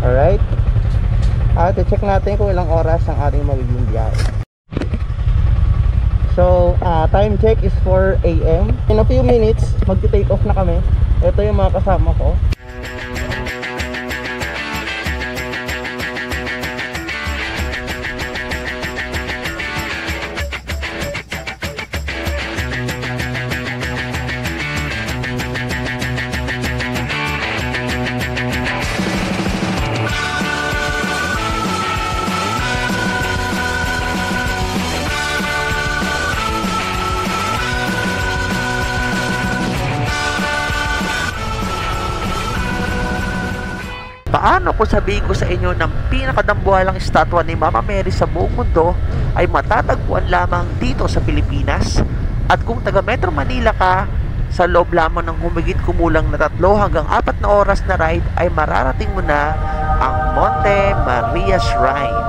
Alright. At check natin kung ilang oras ang ating magiging biyahe. So, time check is 4 AM. In a few minutes, mag-take off na kami. Ito yung mga kasama ko. Paano kung sabihin ko sa inyo ng pinakadambuhalang estatwa ni Mama Mary sa buong mundo ay matatagpuan lamang dito sa Pilipinas? At kung taga Metro Manila ka, sa loob lamang ng humigit kumulang na 3 hanggang 4 na oras na ride ay mararating mo na ang Monte Maria Shrine.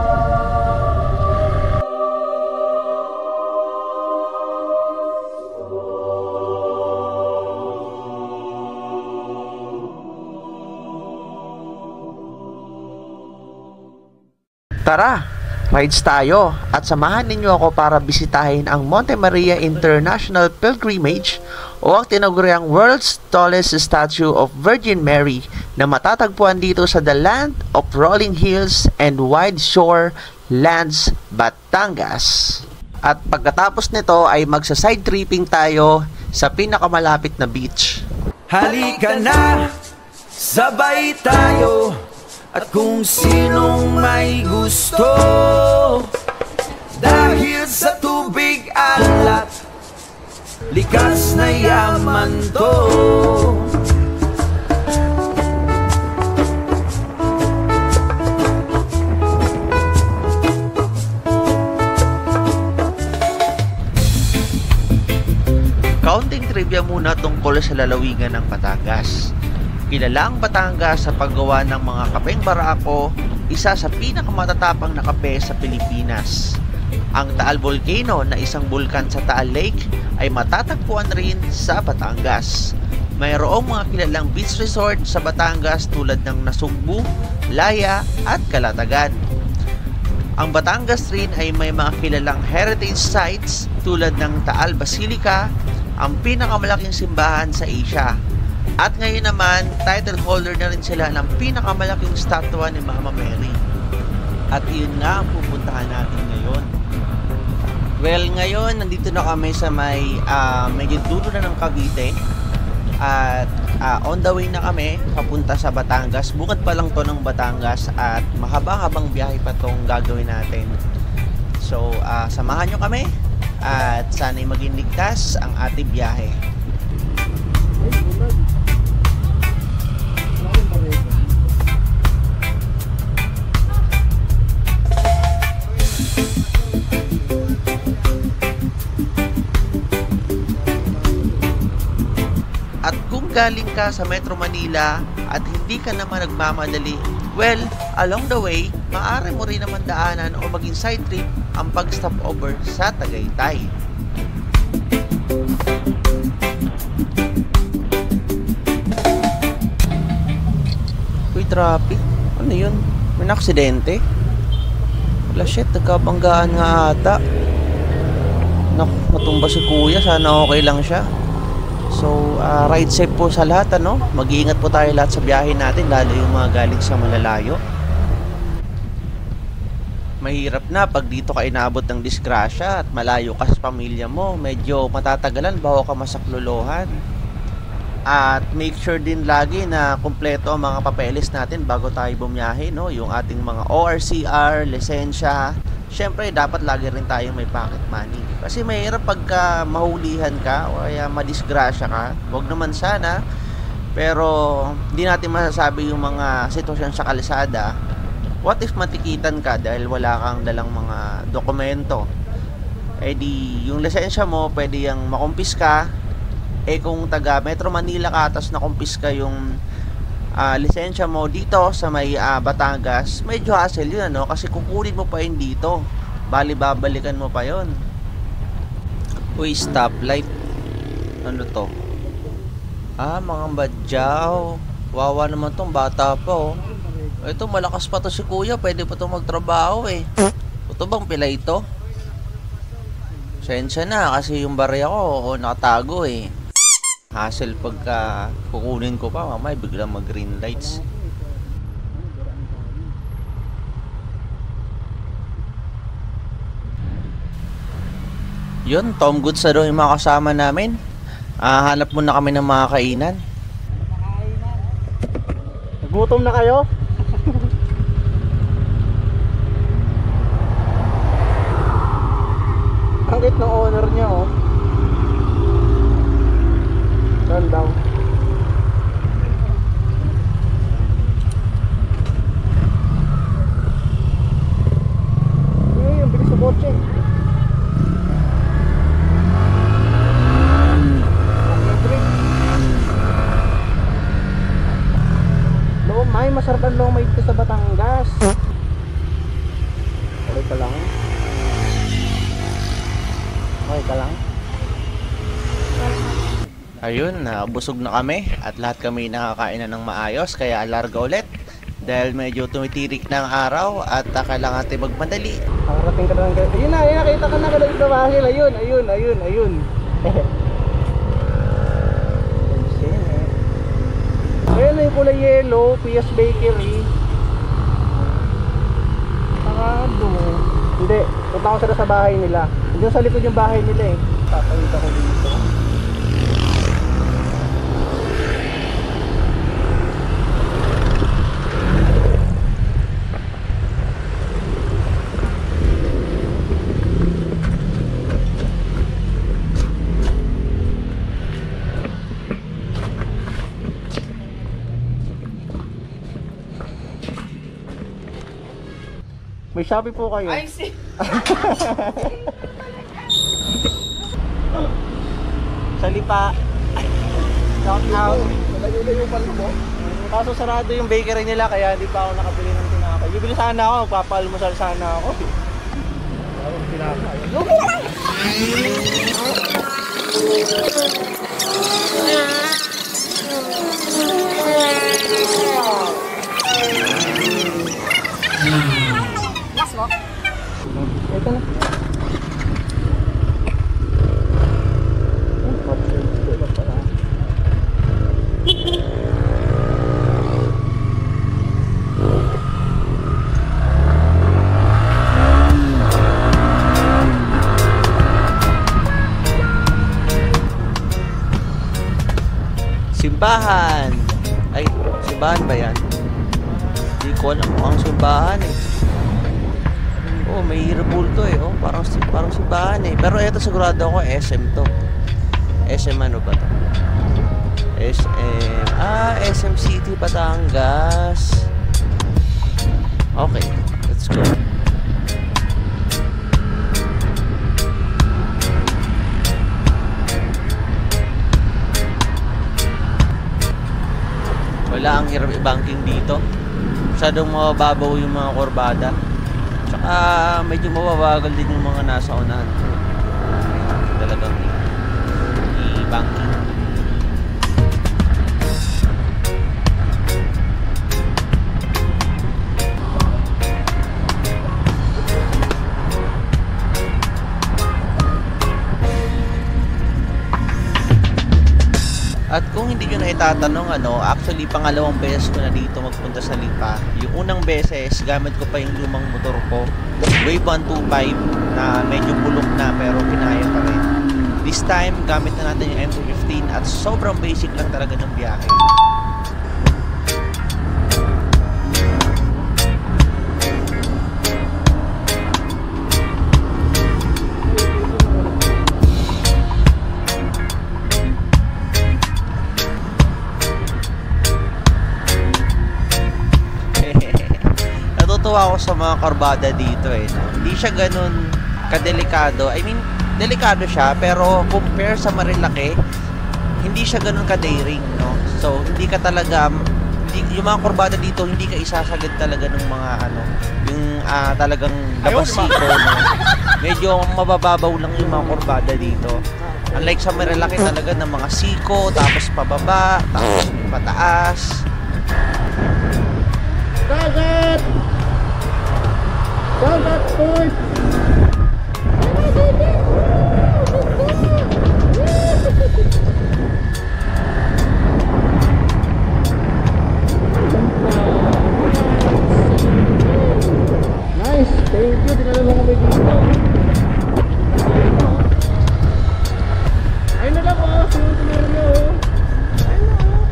Tara, rides tayo at samahan ninyo ako para bisitahin ang Monte Maria International Pilgrimage o ang tinaguriang World's Tallest Statue of Virgin Mary na matatagpuan dito sa The Land of Rolling Hills and Wide Shore Lands, Batangas. At pagkatapos nito ay magsa-side tripping tayo sa pinakamalapit na beach. Halika na, sabay tayo. At kung sinong may gusto, dahil sa tubig alat, likas na yaman to. Kaunting trivia muna tungkol sa lalawigan ng Batangas. Kilala ang Batangas sa paggawa ng mga kapeng barako, isa sa pinakamatatapang na kape sa Pilipinas. Ang Taal Volcano na isang bulkan sa Taal Lake ay matatagpuan rin sa Batangas. Mayroong mga kilalang beach resort sa Batangas tulad ng Nasugbu, Laya at Calatagan. Ang Batangas rin ay may mga kilalang heritage sites tulad ng Taal Basilica, ang pinakamalaking simbahan sa Asia. At ngayon naman, title holder na rin sila ng pinakamalaking statwa ni Mama Mary. At yun nga ang pupuntahan natin ngayon. Well, ngayon, nandito na kami sa medyo dulo na ng Cavite. At on the way na kami, papunta sa Batangas. Bukod pa lang to ng Batangas at mahaba-habang biyahe pa tong gagawin natin. So, samahan nyo kami at sana'y maging ligtas ang ating biyahe. At kung galing ka sa Metro Manila at hindi ka naman nagmamadali, well, along the way, maaari mo rin naman daanan o maging side trip ang pag-stop over sa Tagaytay. Uy, traffic. Ano yun? May aksidente? Wala, shit, nagkabanggaan nga ata. Naku, natumba si kuya. Sana okay lang siya. So, ride safe po sa lahat, ano? Mag-iingat po tayo lahat sa biyahe natin, lalo yung mga galing sa malalayo. Mahirap na pag dito ka inaabot ng disgrasya at malayo ka sa pamilya mo. Medyo matatagalan bago ka masaklolohan. At make sure din lagi na kumpleto ang mga papeles natin bago tayo bumiyahe, no? Yung ating mga ORCR, lisensya. Siyempre, dapat lagi rin tayong may pocket money. Kasi mahirap pagka mahulihan ka o kaya madisgrasya ka. Huwag naman sana. Pero hindi natin masasabi yung mga sitwasyon sa kalsada. What if matikitan ka dahil wala kang dalang mga dokumento? Eh di, yung lisensya mo, pwede yung makumpiska. Eh kung taga Metro Manila ka, tapos nakumpiska yung lisensya mo dito sa may Batangas, medyo hassle yun, ano? Kasi kukunin mo pa yun dito, bali babalikan mo pa yun. Uy, stoplight. Ano to? Mga badyaw. Wawa naman tong bata pa, oh. Ito, malakas pa to si kuya. Pwede pa to magtrabaho eh. Ito bang pila ito? Sensya na kasi yung barya ko nakatago eh. Hassle pagka kukunin ko pa. Mamaya biglang mag green lights. Yun, Tom Goods na daw yung mga kasama namin. Hanap muna kami ng mga kainan. Gutom na kayo? Ang cute ng owner niya, oh. Turn down. Yung bilis sa kotse. Ay, masarap ang long may sa Batangas. Okay ka lang. Okay ka lang. Ayun, busog na kami at lahat kami nakakain na ng maayos kaya alarga ulit dahil medyo tumitirik na ang araw at kailangan natin magmadali. Nakarating ka na lang. Ayun na, nakita ka na ka ng bahil. Ayun. Ayan na yung kulay yellow, Pias Bakery. Sarado. Hindi, punta ko sila sa bahay nila. Diyan sa likod yung bahay nila eh. Papayit ako dito. May Shopee po kayo. I see. Salipa. Shout out. Malayo-layo pa mo. Kaso sarado yung bakery nila kaya hindi pa ako nakabili ng tinapay. Bibili sana ako, magpapalmusal sana ako. Ako tinapay. Ito na. Simbahan. Ay, simbahan ba yan? Hindi ko alam ang simbahan eh. Oh, may bulto eh. Oh, parang simbahan eh. Pero eto sigurado ako SM to. SM ano ba to? SM. SM City Batangas. Okay, let's go. Wala, ang hirap i-banking dito. Masyadong mababaw yung mga kurbada. Tsaka medyo mababagal din yung mga nasa unahan. Talagang i-banking. At kung hindi nyo na itatanong, actually pangalawang beses ko na dito magpunta sa Lipa. Yung unang beses, gamit ko pa yung lumang motor ko, Wave 125 na medyo bulok na pero kinaya pa rin. This time, gamit na natin yung M215 at sobrang basic lang talaga ng biyahe. Natutuwa ako sa mga karbada dito eh. No? Hindi siya ganun kadelikado. I mean, delikado siya pero compare sa Marilaki, hindi siya ganun ka-daring, no? So, hindi ka talaga yung mga kurbada dito, hindi ka isasagad talaga ng mga yung talagang labasiko, no? Medyo mabababaw lang yung mga kurbada dito. Unlike sa Marilaki talaga ng mga siko, tapos pababa, tapos pataas. Gaga! Uy! Nice! Thank you! Dinala mo kami dito. Ayun na lang oh! Sunod na rin oh! Ayun na oh!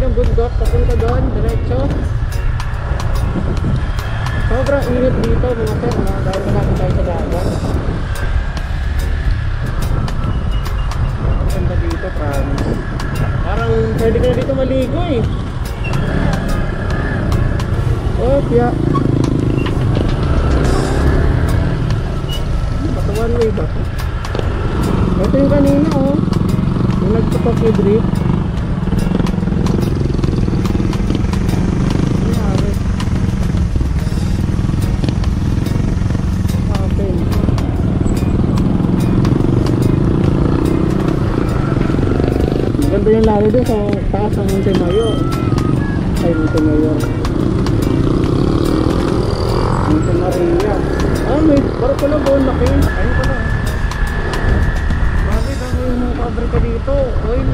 Bundok, papunta doon, diretso. Sobrang init dito mga sir, dahil malapit tayo sa dagat. Ang ganda dito, promise. Parang pwede ka na dito maligo eh. Oh, kaya baka one way ba? Ito yung kanina oh, yung nagpapag-drip. Ganda yung lalo doon sa taas ng Monte Mayor. Ay, Monte Mayor. Monte Maria. Ah, may parang pala doon laki. Ayun pala. Bakit ang mga pabrika dito? Oil.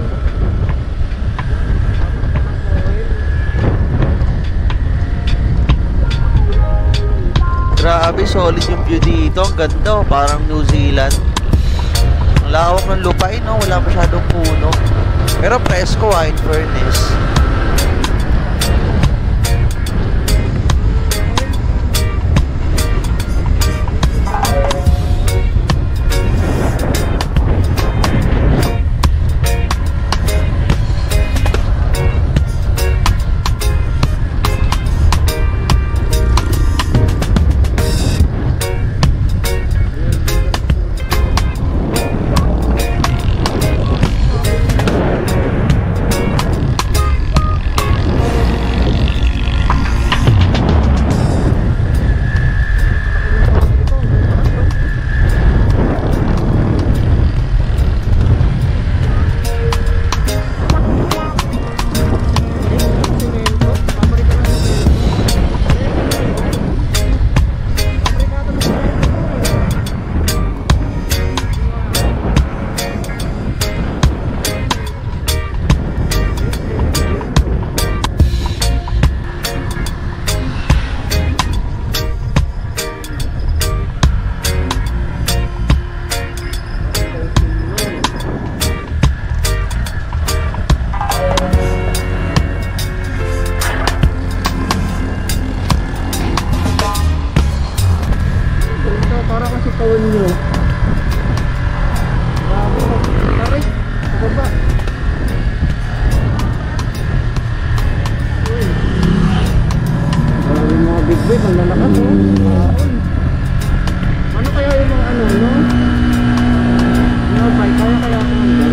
Grabe, solid yung view dito. Ang ganda, oh, parang New Zealand. Ang lawak ng lupain, no? Wala masyadong puno. Pero presko, in fairness. Tawon nyo. Grabe. Taray. Baba. Uy. Grabe yung mga big wave. Ang lalakas oh. Ano kaya yung mga ano, no? Kaya kaya kumanda.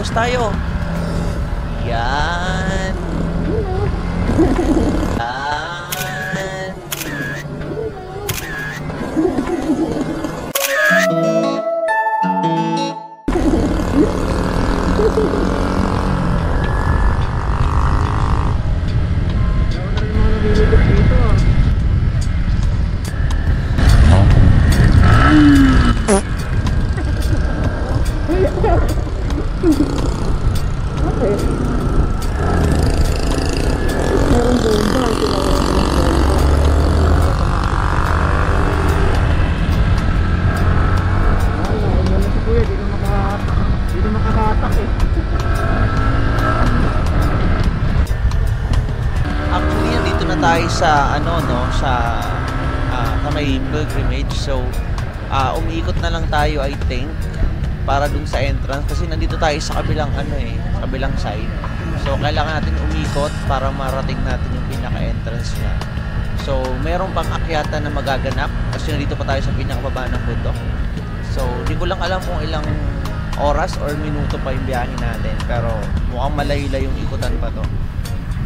Post tayo. Yan. Yan. Actually, nandito na tayo sa sa may pilgrimage. So, umiikot na lang tayo, I think, para dun sa entrance kasi nandito tayo sa kabilang sa kabilang side. So, kailangan natin umikot para marating natin yung pinaka-entrance niya. So, meron pang akyatan na magaganap kasi nandito pa tayo sa pinakababa ng bundok. So, di ko lang alam kung ilang oras or minuto pa yung biyahe natin, pero mukhang malayo-layo yung ikutan pa to.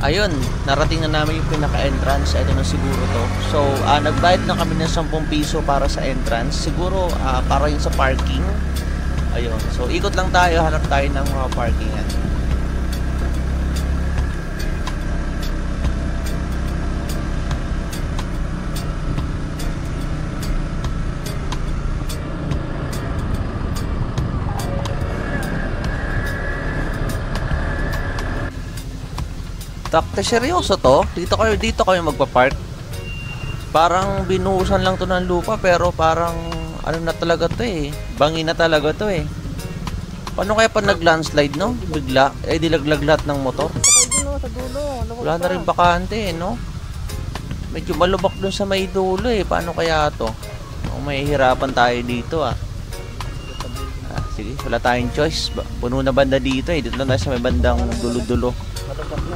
Ayun, narating na namin yung pinaka-entrance. Ito na siguro to. So, nagbayad na kami ng 10 piso para sa entrance. Siguro, para yun sa parking. Ayun. So, ikot lang tayo. Hanap tayo ng mga parkingan. Takte, seryoso to? Dito kayo magpa-park? Parang binuhusan lang to ng lupa pero parang ano na talaga to eh. Bangin na talaga to eh. Paano kaya pa nag-landslide, no? Bigla, dilaglag lahat ng motor. Wala na rin bakante eh, no? Medyo malubak dun sa may dulo eh. Paano kaya to? May hirapan tayo dito ah. Sige, wala tayong choice. Puno na banda dito eh. Dito lang tayo sa may bandang dulo-dulo.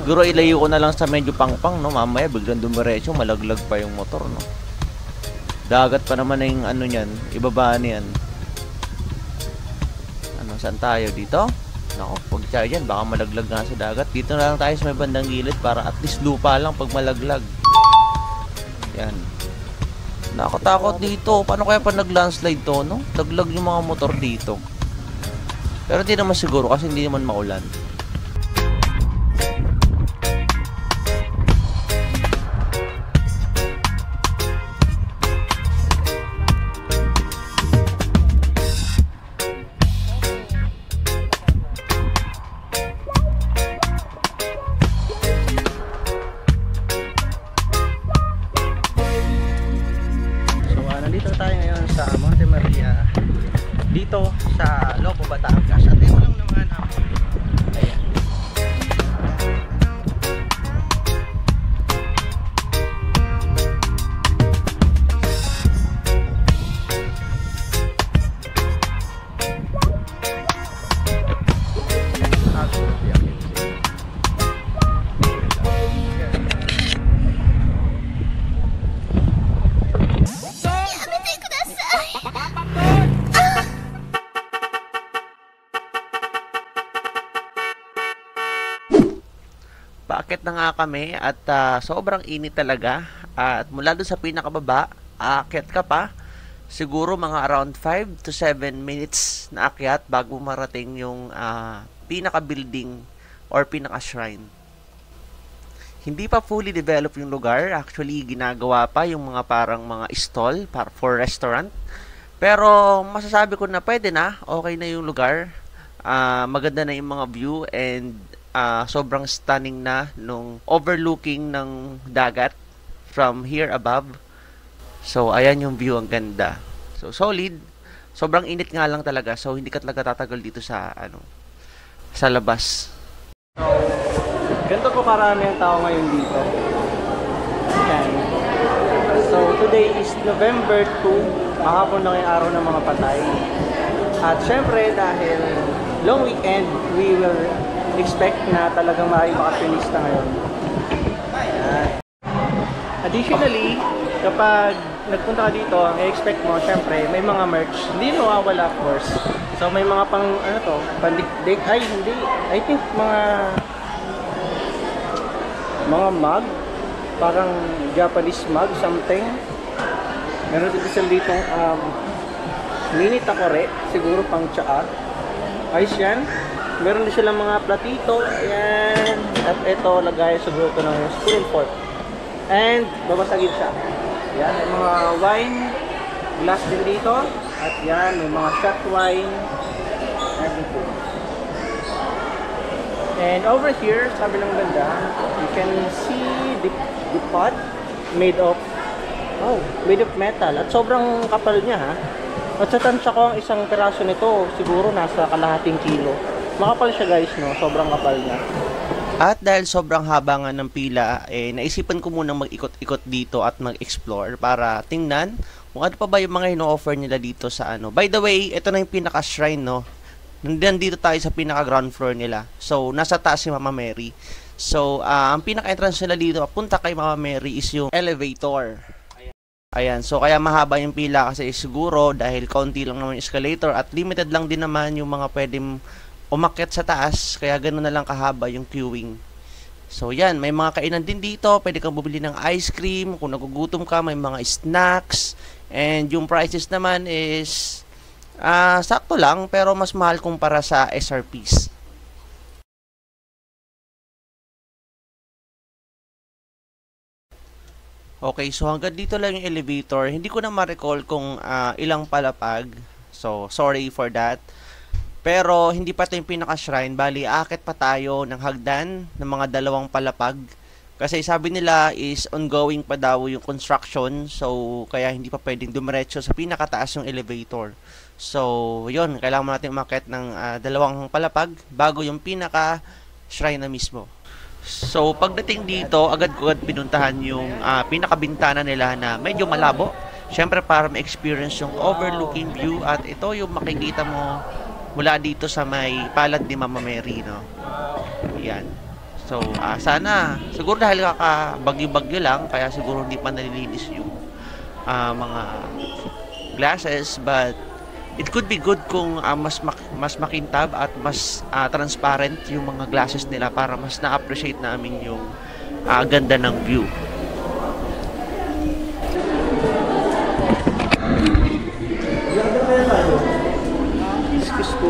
Siguro ilayo ko na lang sa medyo pangpang, no? Mamaya biglang dumiretso, malaglag pa yung motor, no? Dagat pa naman na yung ano niyan, ibaba niyan. Ano, saan tayo? Dito? Nako, pag tayo dyan, baka malaglag nga sa dagat. Dito na lang tayo sa may bandang gilid para at least lupa lang pag malaglag. Yan. Nakatakot dito. Paano kaya pa nag-landslide to, no? Laglag yung mga motor dito. Pero hindi naman siguro kasi hindi naman maulan. Nandito tayo ngayon sa Monte Maria, dito sa Lobo, Batangas. At ito lang naman ang ayan. Paakyat na nga kami at sobrang init talaga. At mula doon sa pinakababa, aakyat ka pa. Siguro mga around 5 to 7 minutes na akyat bago marating yung pinaka-building or pinaka-shrine. Hindi pa fully developed yung lugar. Actually, ginagawa pa yung mga parang mga stall for restaurant. Pero masasabi ko na pwede na. Okay na yung lugar. Maganda na yung mga view and sobrang stunning na nung overlooking ng dagat from here above. So, ayan yung view, ang ganda. So, solid. Sobrang init nga lang talaga. So, hindi ka talaga tatagal dito sa, sa labas. So, ganito po karami ang tao ngayon dito. Ayan. So, today is November 2. Mahapon lang yung araw ng mga patay. At syempre, dahil long weekend, we will expect na talagang maraming makapilista ngayon. Ayan. Additionally, kapag nagpunta ka dito, ang i-expect mo, syempre, may mga merch. Hindi nawawala, of course. So, may mga pang, ano to, pandikdik, ay, hindi. I think, mga mug. Parang Japanese mug, something. Meron dito sila ditong, mini takore, siguro pang tsaa. Ayos yan. Meron din silang mga platito. Ayan. At ito, lagay siguro ito ng spoon and fork. And, babasagin siya. Yan, may mga wine glass din dito. At yan, may mga shot wine. Everything. And over here, sa kabilang banda, you can see the pot made of metal. At sobrang kapal niya, ha. At sa tansya ko, ang isang peraso nito, siguro nasa kalahating kilo. Makapal siya, guys, no? Sobrang kapal niya. At dahil sobrang haba nga ng pila, naisipan ko munang mag-ikot-ikot dito at mag-explore para tingnan kung ano pa ba yung mga ino-offer nila dito sa ano. By the way, ito na yung pinaka-shrine, no? Nandito tayo sa pinaka-ground floor nila. So, nasa taas si Mama Mary. So, ang pinaka-entrance nila dito, papunta kay Mama Mary is yung elevator. Ayan, so kaya mahaba yung pila kasi siguro dahil kaunti lang naman yung escalator at limited lang din naman yung mga pwedeng umakyat sa taas, kaya ganoon na lang kahaba yung queuing. So yan, may mga kainan din dito, pwede kang bumili ng ice cream, kung nagugutom ka may mga snacks, and yung prices naman is sakto lang pero mas mahal kumpara sa SRPs. Okay, so hanggang dito lang yung elevator. Hindi ko na ma-recall kung ilang palapag. So, sorry for that. Pero, hindi pa ito yung pinaka-shrine. Bali, aakit pa tayo ng hagdan ng mga 2 palapag. Kasi sabi nila is ongoing pa daw yung construction. So, kaya hindi pa pwedeng dumiretso sa pinakataas yung elevator. So, yun. Kailangan mo natin umakyat ng 2 palapag bago yung pinaka-shrine na mismo. So, pagdating dito, agad pinuntahan yung pinakabintana nila na medyo malabo. Siyempre, para ma-experience yung overlooking view. At ito yung makikita mo mula dito sa may palad ni Mama Mary, no? Yan. So, sana, siguro dahil kakabagyo-bagyo lang, kaya siguro hindi pa nalilinis yung mga glasses. But, it could be good kung mas makintab at mas transparent yung mga glasses nila para mas na-appreciate namin yung ganda ng view. Excuse po.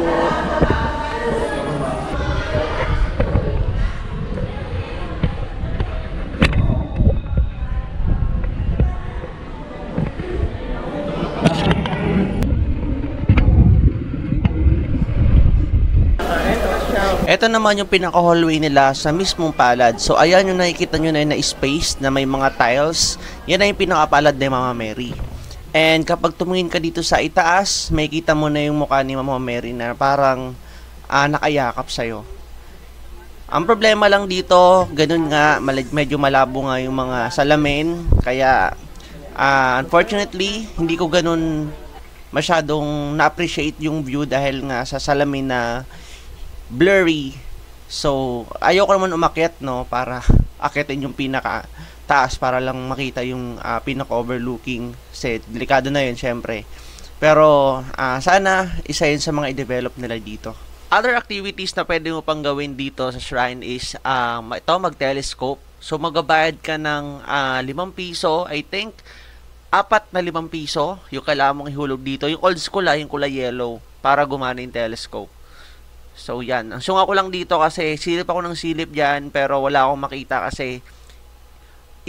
Ito naman yung pinaka-hallway nila sa mismong palad. So, ayan yung nakikita nyo na space na may mga tiles. Yan na yung pinaka-palad ni Mama Mary. And kapag tumingin ka dito sa itaas, may kita mo na yung mukha ni Mama Mary na parang nakayakap sa'yo. Ang problema lang dito, ganun nga, medyo malabo nga yung mga salamin. Kaya, unfortunately, hindi ko ganun masyadong na-appreciate yung view dahil nga sa salamin na blurry. So, ayoko naman umakyat, no, para akitin yung pinaka taas para lang makita yung pinaka-overlooking. Kasi delikado na yun, syempre. Pero, sana isa yun sa mga i-develop nila dito. Other activities na pwede mo pang gawin dito sa shrine is ito, mag-telescope. So, magabayad ka ng 5 piso. I think, 4 na 5 piso yung kailangan mong ihulog dito. Yung old school, yung kulay yellow, para gumana yung telescope. So, yan. Ang sunga ko lang dito kasi silip ako ng silip dyan, pero wala akong makita kasi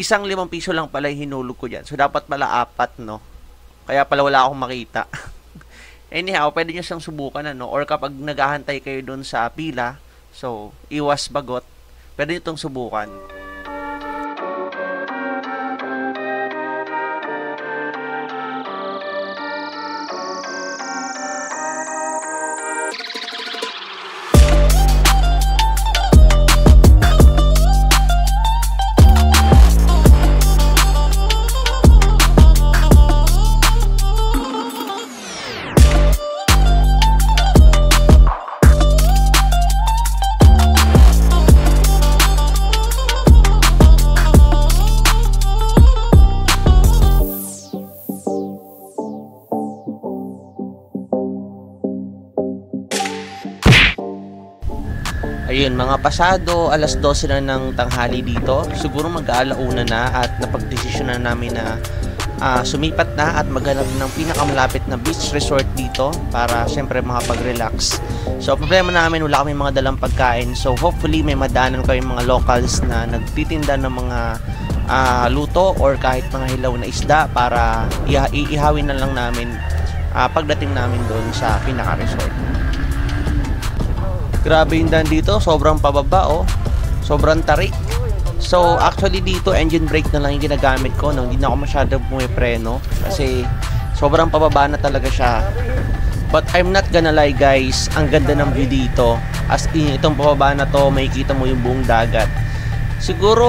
isang 5 piso lang pala yung hinulog ko dyan. So, dapat pala 4, no? Kaya pala wala akong makita. Anyhow, pwede nyo siyang subukan, ano? Or kapag naghahantay kayo dun sa pila, so, iwas bagot, pwede nyo itong subukan. mga pasado alas 12 na ng tanghali dito. Siguro mag-aalauna na at napagdesisyon na namin na sumipat na at maghanap ng pinakamalapit na beach resort dito para syempre makapag-relax. So problema namin, wala kami mga dalang pagkain. So hopefully may madaanan kami mga locals na nagtitinda ng mga luto or kahit mga hilaw na isda para iihawin na lang namin pagdating namin doon sa pinaka-resort. Grabe yung daan dito, sobrang pababa oh. Sobrang tarik. So actually dito engine brake na lang yung ginagamit ko, no? Hindi na ako masyadong pumipreno kasi sobrang pababa na talaga siya. But I'm not gonna lie guys, ang ganda ng view dito. As in, itong pababa na to, makikita mo yung buong dagat. Siguro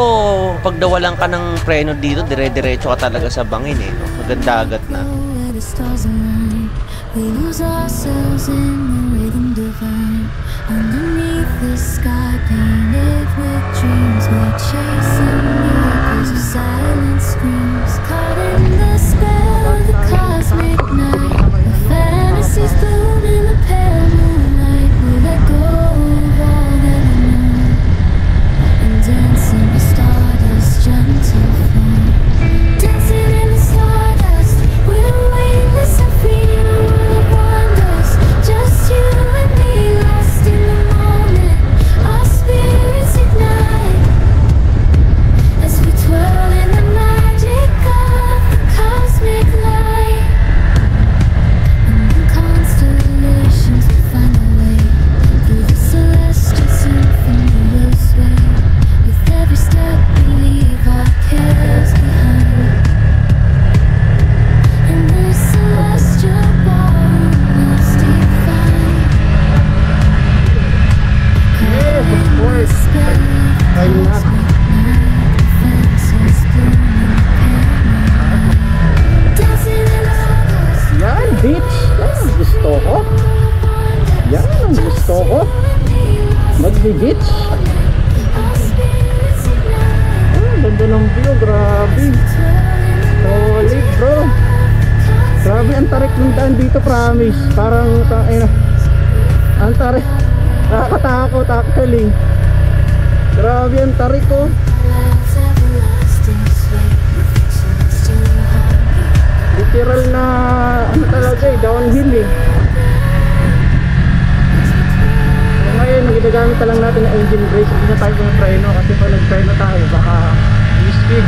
pag nawalan ka ng preno dito, dire-diretso ka talaga sa bangin eh, no? Maganda dagat na. We lose ourselves in the rhythm divine. Underneath the sky painted with dreams, we're chasing miracles of silent screams. Caught in the spell of the cosmic night, the fantasies bloom in the pale moonlight. We let go of all that we know and dance in the stardust gentle flow. Dancing in the stardust, we're weightless and free. Just you and me, lost in the moment. Our spirits ignite as we twirl in the magic of the cosmic light. And in constellations we find a way through the celestial symphony we'll sway. With every step we leave our cares behind. And this celestial ballroom is divine. Yes, of course. Why not? Yan, beach. Yan ang gusto ko. Yan ang gusto ko. Magbe-beach. Ganda ng view, grabe. Solid bro. Grabe ang tarik ng daan dito, promise. Parang ang tarik. Nakakatakot actually. Grabe ang tarik ko. Literal na ano talaga eh, downhill eh. So ngayon, nagdagamit na lang natin ng engine brake. Hindi na tayo ng preno kasi pag nag-preno tayo baka i-speed.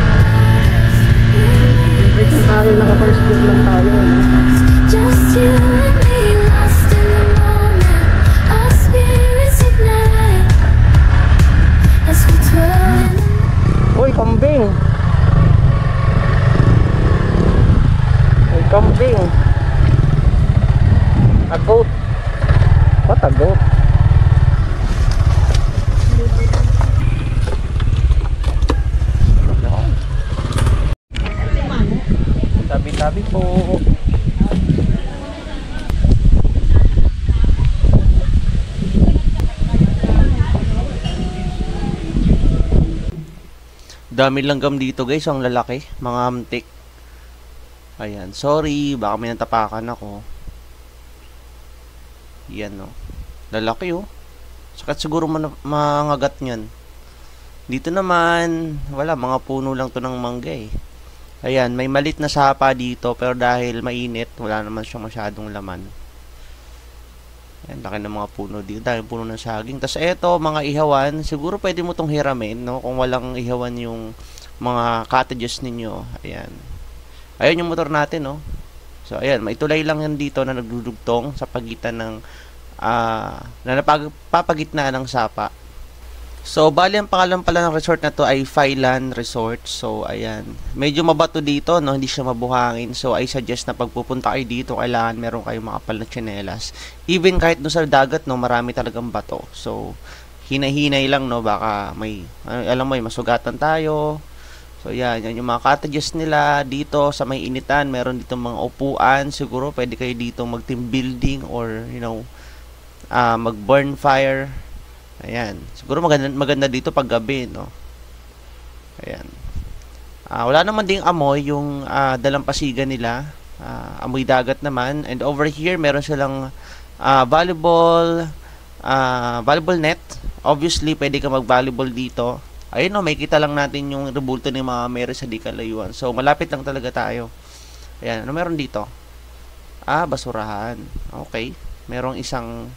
Engine brake lang tayo, naka-first gear lang tayo. Just you and me, lost in the moment. Our spirits ignite as we twirl in the Uy, kambing! Uy, kambing! A goat! What a goat? Tabi-tabi po! Dami langgam dito guys, ang lalaki, mga amtik. Ayan, sorry, baka may natapakan ako. Yan no. Lalaki oh. Sakat siguro mangagat niyan. Dito naman, wala, mga puno lang to ng mangga eh. Ayan, may malit na sapa dito pero dahil mainit, wala naman siyang masyadong laman. Ayan, laki ng mga puno dito. Dahil puno ng saging. Tapos eto, mga ihawan. Siguro pwede mo tong hiramin, no? Kung walang ihawan yung mga cottages ninyo. Ayan. Ayan yung motor natin, no? So, ayan. May tulay lang yan dito na nagdudugtong sa pagitan ng na napapagitnaan ng sapa. So, bali ang pangalan pala ng resort na to ay Phylan Resort. So, ayan. Medyo mabato dito, no? Hindi siya mabuhangin. So, I suggest na pagpupunta kayo dito, kailangan meron kayong makapal na tsinelas. Even kahit doon sa dagat, no? Marami talagang bato. So, hinay-hinay lang, no? Baka may, alam mo, masugatan tayo. So, yan. Yan yung mga cottages nila dito sa may initan. Meron dito mga upuan. Siguro, pwede kayo dito mag-team building or, you know, mag-burn fire. Ayan. Siguro maganda dito pag gabi, no? Ayan. Wala naman ding amoy yung dalampasigan nila. Amoy dagat naman. And over here, meron silang volleyball, volleyball net. Obviously, pwede ka mag-volleyball dito. Ayun o, may kita lang natin yung rebulto ni Mama Mary sa di kalayuan. So, malapit lang talaga tayo. Ayan, ano meron dito? Basurahan. Okay. Merong isang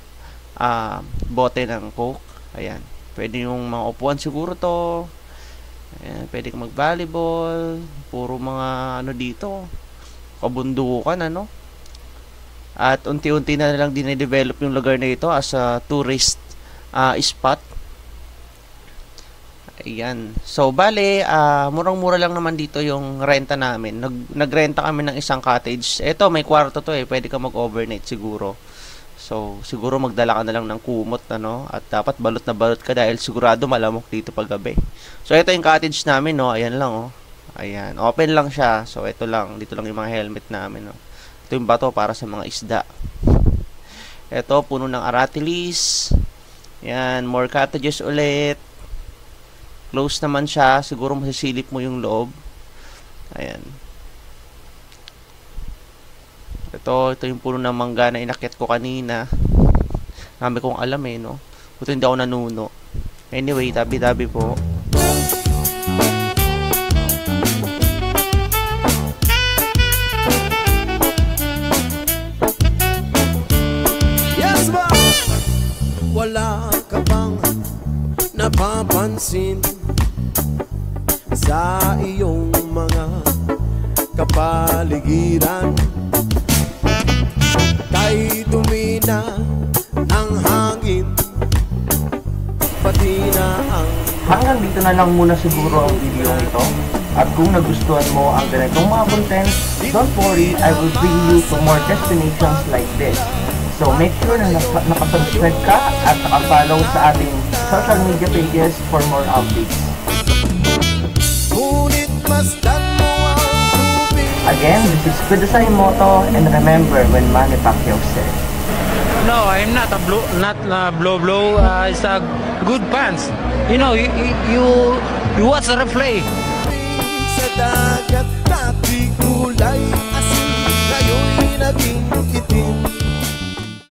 bote ng Coke. Ayan. Pwede yung mga upuan siguro to. Ayan, pwede ka mag-volleyball. Puro mga ano dito. Kabundukan, ano? At unti-unti na lang dinedevelop yung lugar na ito as a tourist spot. Ayan. So, bale, murang-mura lang naman dito yung renta namin. Nagrenta kami ng isang cottage. Ito, may kwarto to eh. Pwede ka mag-overnight siguro. So, siguro magdala ka na lang ng kumot, ano? At dapat balot na balot ka dahil sigurado malamok dito pag gabi. So, ito yung cottage namin, no? Ayan lang, oh. Ayan. Open lang siya. So, ito lang. Dito lang yung mga helmet namin, no? Ito yung bato para sa mga isda. Ito, puno ng aratilis. Ayan, more cottages ulit. Close naman siya. Siguro masisilip mo yung loob. Ayan. Ito yung puno ng mangga na inakyat ko kanina. Dami kong alam eh, no? Buti hindi ako nanuno. Anyway, tabi-tabi po. Yes, ba? Wala ka bang napapansin sa iyong mga kapaligiran? Kay dumi na ng hangin, pati na ang... Hanggang dito na lang muna siguro ang video ito. At kung nagustuhan mo ang ganitong mga content, don't worry, I will bring you to more destinations like this. So make sure na nakasubscribe ka at nakafollow sa ating social media pages for more updates. Ngunit masdan mo ang tubig. Again, this is Kudasai Moto, and remember when Manny Pacquiao said, No, I'm not a blow. It's a good pants. You know, you watch the replay. Sa dagat dati